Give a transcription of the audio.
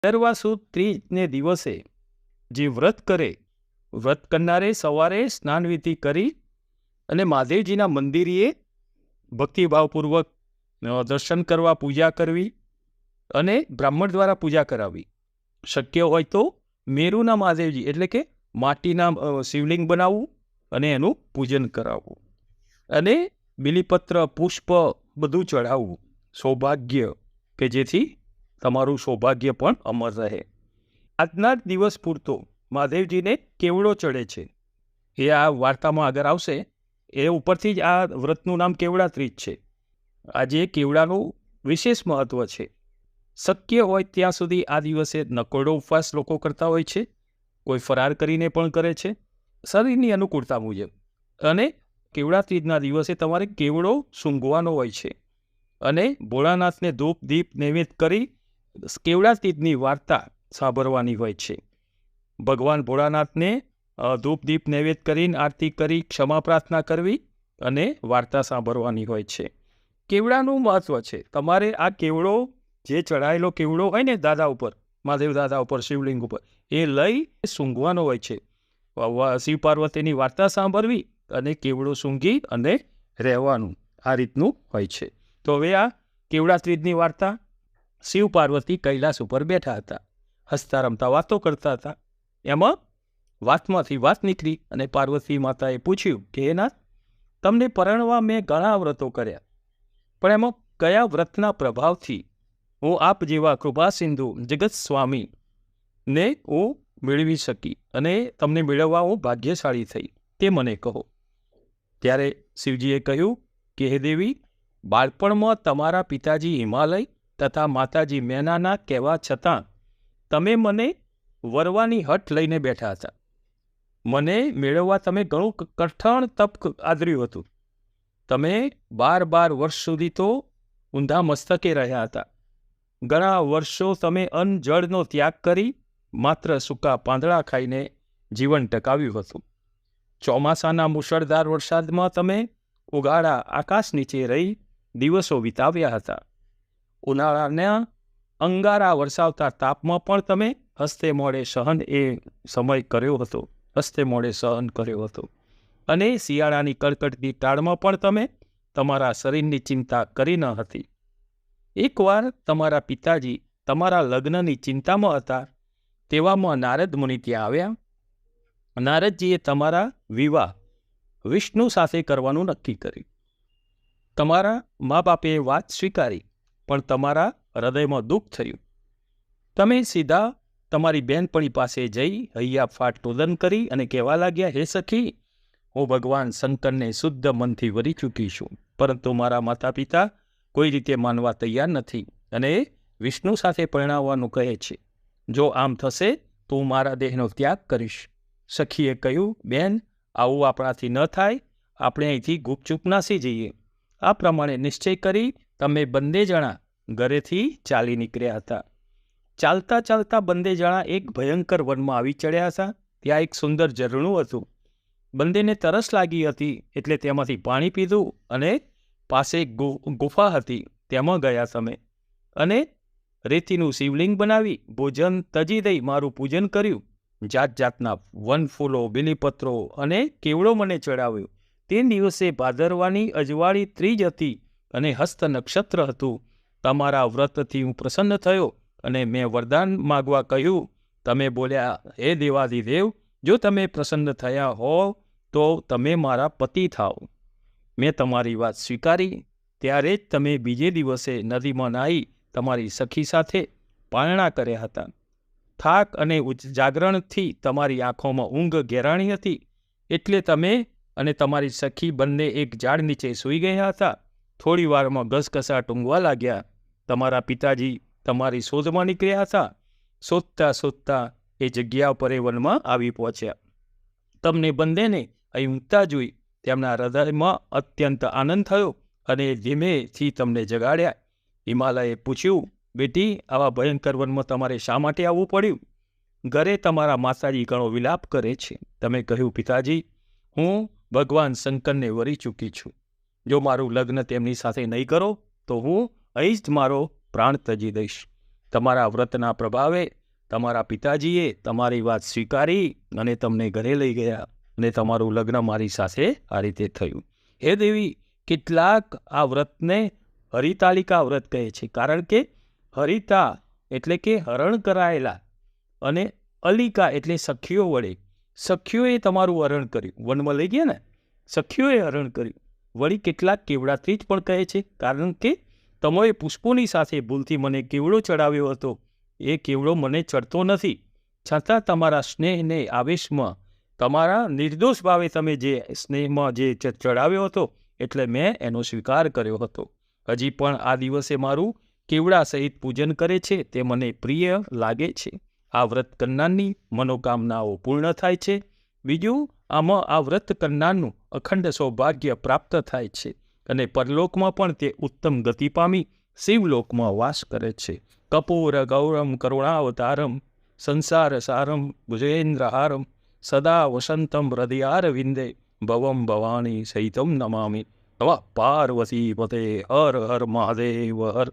ભાદરવા સુદ ત્રીજને દિવસે જે વ્રત કરે, વ્રત કરનારે સવારે સ્નાનવિધિ કરી અને મહાદેવજીના મંદિરે ભક્તિભાવપૂર્વક દર્શન કરવા, પૂજા કરવી અને બ્રાહ્મણ દ્વારા પૂજા કરાવવી. શક્ય હોય તો મેરુના મહાદેવજી એટલે કે માટીના શિવલિંગ બનાવવું અને એનું પૂજન કરાવવું અને બિલીપત્ર, પુષ્પ બધું ચઢાવવું. સૌભાગ્ય કે જેથી તમારું સૌભાગ્ય પણ અમર રહે. આજના જ દિવસ પૂરતો મહાદેવજીને કેવડો ચડે છે. એ આ વાર્તામાં આગળ આવશે. એ ઉપરથી જ આ વ્રતનું નામ કેવડા ત્રીજ છે. આજે કેવડાનું વિશેષ મહત્વ છે. શક્ય હોય ત્યાં સુધી આ દિવસે નકોરડો ઉપવાસ લોકો કરતા હોય છે. કોઈ ફરાર કરીને પણ કરે છે, શરીરની અનુકૂળતા મુજબ. અને કેવડા ત્રીજના દિવસે તમારે કેવડો સૂંઘવાનો હોય છે અને ભોળાનાથને ધૂપ, દીપ, નૈવેદ્ય કરી કેવડા ત્રીજની વાર્તા સાંભળવાની હોય છે. ભગવાન ભોળાનાથને ધૂપ, દીપ, નૈવેદ્ય કરીને આરતી કરી ક્ષમા પ્રાર્થના કરવી અને વાર્તા સાંભળવાની હોય છે. કેવડાનું મહત્વ છે. તમારે આ કેવડો જે ચડાયેલો કેવડો હોય ને દાદા ઉપર, મહાદેવ દાદા ઉપર, શિવલિંગ ઉપર, એ લઈ સૂંઘવાનો હોય છે. શિવ પાર્વતીની વાર્તા સાંભળવી અને કેવડો સૂંઘી અને રહેવાનું, આ રીતનું હોય છે. તો હવે આ કેવડા ત્રીજની વાર્તા. શિવ પાર્વતી કૈલાસ ઉપર બેઠા હતા, હસતા રમતા વાતો કરતા હતા. એમાં વાતમાંથી વાત નીકળી અને પાર્વતી માતાએ પૂછ્યું કે હે નાથ, તમને પરણવા મેં ઘણા વ્રતો કર્યા, પણ એમાં કયા વ્રતના પ્રભાવથી હું આપ જેવા કૃપા સિંધુ જગત સ્વામી ને હું મેળવી શકી અને તમને મેળવવા હું ભાગ્યશાળી થઈ, તે મને કહો. ત્યારે શિવજીએ કહ્યું કે હે દેવી, બાળપણમાં તમારા પિતાજી હિમાલય તથા માતાજી મેનાના કહેવા છતાં તમે મને વરવાની હઠ લઈને બેઠા હતા. મને મેળવવા તમે ઘણું કઠણ તપ આદર્યું હતું. તમે 12 વર્ષ સુધી તો ઊંધા મસ્તકે રહ્યા હતા. ઘણા વર્ષો તમે અન્ન જળનો ત્યાગ કરી માત્ર સૂકા પાંદડા ખાઈને જીવન ટકાવ્યું હતું. ચોમાસાના મુશળધાર વરસાદમાં તમે ઉગાડા આકાશ નીચે રહી દિવસો વિતાવ્યા હતા. ઉનાળાના અંગારા વરસાવતા તાપમાં પણ તમે હસ્તે મોડે સહન એ સમય કર્યો હતો, હસ્તે મોડે સહન કર્યો હતો. અને શિયાળાની કડકડતી ટાળમાં પણ તમે તમારા શરીરની ચિંતા કરી ન હતી. એકવાર તમારા પિતાજી તમારા લગ્નની ચિંતામાં હતા, તેવામાં નારદ મુનિ ત્યાં આવ્યા. નારદજીએ તમારા વિવાહ વિષ્ણુ સાથે કરવાનું નક્કી કર્યું. તમારા મા બાપે વાત સ્વીકારી, પણ તમારા હૃદયમાં દુઃખ થયું. તમે સીધા તમારી બહેનપણી પાસે જઈ હૈયા ફાટ રોદન કરી અને કહેવા લાગ્યા, હે સખી, હું ભગવાન શંકરને શુદ્ધ મનથી વરી ચૂકી છું, પરંતુ મારા માતા પિતા કોઈ રીતે માનવા તૈયાર નથી અને વિષ્ણુ સાથે પરણાવવાનું કહે છે. જો આમ થશે તો હું મારા દેહનો ત્યાગ કરીશ. સખીએ કહ્યું, બેન, આવું આપણાથી ન થાય, આપણે અહીંથી ગુપચૂપ નાસી જઈએ. આ પ્રમાણે નિશ્ચય કરી તમે બંને જણા ઘરેથી ચાલી નીકળ્યા હતા. ચાલતા ચાલતા બંને જણા એક ભયંકર વનમાં આવી ચડ્યા હતા. ત્યાં એક સુંદર ઝરણું હતું. બંનેને તરસ લાગી હતી એટલે તેમાંથી પાણી પીધું અને પાસે ગુફા હતી, તેમાં ગયા તમે અને રેતીનું શિવલિંગ બનાવી ભોજન તજી દઈ મારું પૂજન કર્યું. જાત જાતના વનફૂલો, બિલીપત્રો અને કેવડો મને ચડાવ્યો. તે દિવસે ભાદરવાની અજવાળી ત્રીજ હતી અને હસ્ત નક્ષત્ર હતું. તમારા વ્રતથી હું પ્રસન્ન થયો અને મેં વરદાન માગવા કહ્યું. તમે બોલ્યા, હે દેવાધિદેવ, જો તમે પ્રસન્ન થયા હો તો તમે મારા પતિ થાઓ. મેં તમારી વાત સ્વીકારી. ત્યારે જ તમે બીજે દિવસે નદીમાં નાહી તમારી સખી સાથે પારણા કર્યા હતા. થાક અને જાગરણથી તમારી આંખોમાં ઊંઘ ઘેરાણી હતી, એટલે તમે અને તમારી સખી બંને એક ઝાડ નીચે સૂઈ ગયા હતા. થોડી વારમાં ઘસઘસાટ ઊંઘવા લાગ્યા. તમારા પિતાજી તમારી શોધમાં નીકળ્યા હતા. શોધતા શોધતા એ જગ્યા પર એ વનમાં આવી પહોંચ્યા. તમને બંનેને અહીં ઊંઘતા જોઈ તેમના હૃદયમાં અત્યંત આનંદ થયો અને ધીમેથી તમને જગાડ્યા. હિમાલયે પૂછ્યું, બેટી, આવા ભયંકર વનમાં તમારે શા માટે આવવું પડ્યું? ઘરે તમારા માતાજી ઘણો વિલાપ કરે છે. તમે કહ્યું, પિતાજી, હું ભગવાન શંકરને વરી ચૂકી છું. જો મારું લગ્ન તેમની સાથે નહીં કરો તો હું અહીં જ મારો પ્રાણ તજી દઈશ. તમારા વ્રતના પ્રભાવે તમારા પિતાજીએ તમારી વાત સ્વીકારી અને તમને ઘરે લઈ ગયા અને તમારું લગ્ન મારી સાથે આ રીતે થયું. હે દેવી, કેટલાક આ વ્રતને હરિતાલિકા વ્રત કહે છે, કારણ કે હરિતા એટલે કે હરણ કરાયેલા અને અલિકા એટલે સખીઓ વડે. સખીઓએ તમારું હરણ કર્યું, વનમાં લઈ ગયા ને, સખીઓએ હરણ કર્યું. વળી કેટલાક કેવડાથી જ પણ કહે છે, કારણ કે તમે પુષ્પોની સાથે ભૂલથી મને કેવડો ચડાવ્યો હતો. એ કેવડો મને ચડતો નથી, છતાં તમારા સ્નેહને આવેશમાં, તમારા નિર્દોષ ભાવે તમે જે સ્નેહમાં જે ચડાવ્યો હતો એટલે મેં એનો સ્વીકાર કર્યો હતો. હજી પણ આ દિવસે મારું કેવડા સહિત પૂજન કરે છે તે મને પ્રિય લાગે છે. આ વ્રત કરનારની મનોકામનાઓ પૂર્ણ થાય છે. બીજું, આમાં આ વ્રત કરનારનું અખંડ સૌભાગ્ય પ્રાપ્ત થાય છે અને પરલોકમાં પણ તે ઉત્તમ ગતિ પામી શિવલોકમાં વાસ કરે છે. કપૂર ગૌરમ કરુણાવતારમ સંસાર સારમ ભુજેન્દ્રહારમ સદા વસંતમ હૃદયાર વિંદે ભવમ ભવાની સહિતમ નમામિ. નમઃ પાર્વતી પતે. હર હર મહાદેવ હર.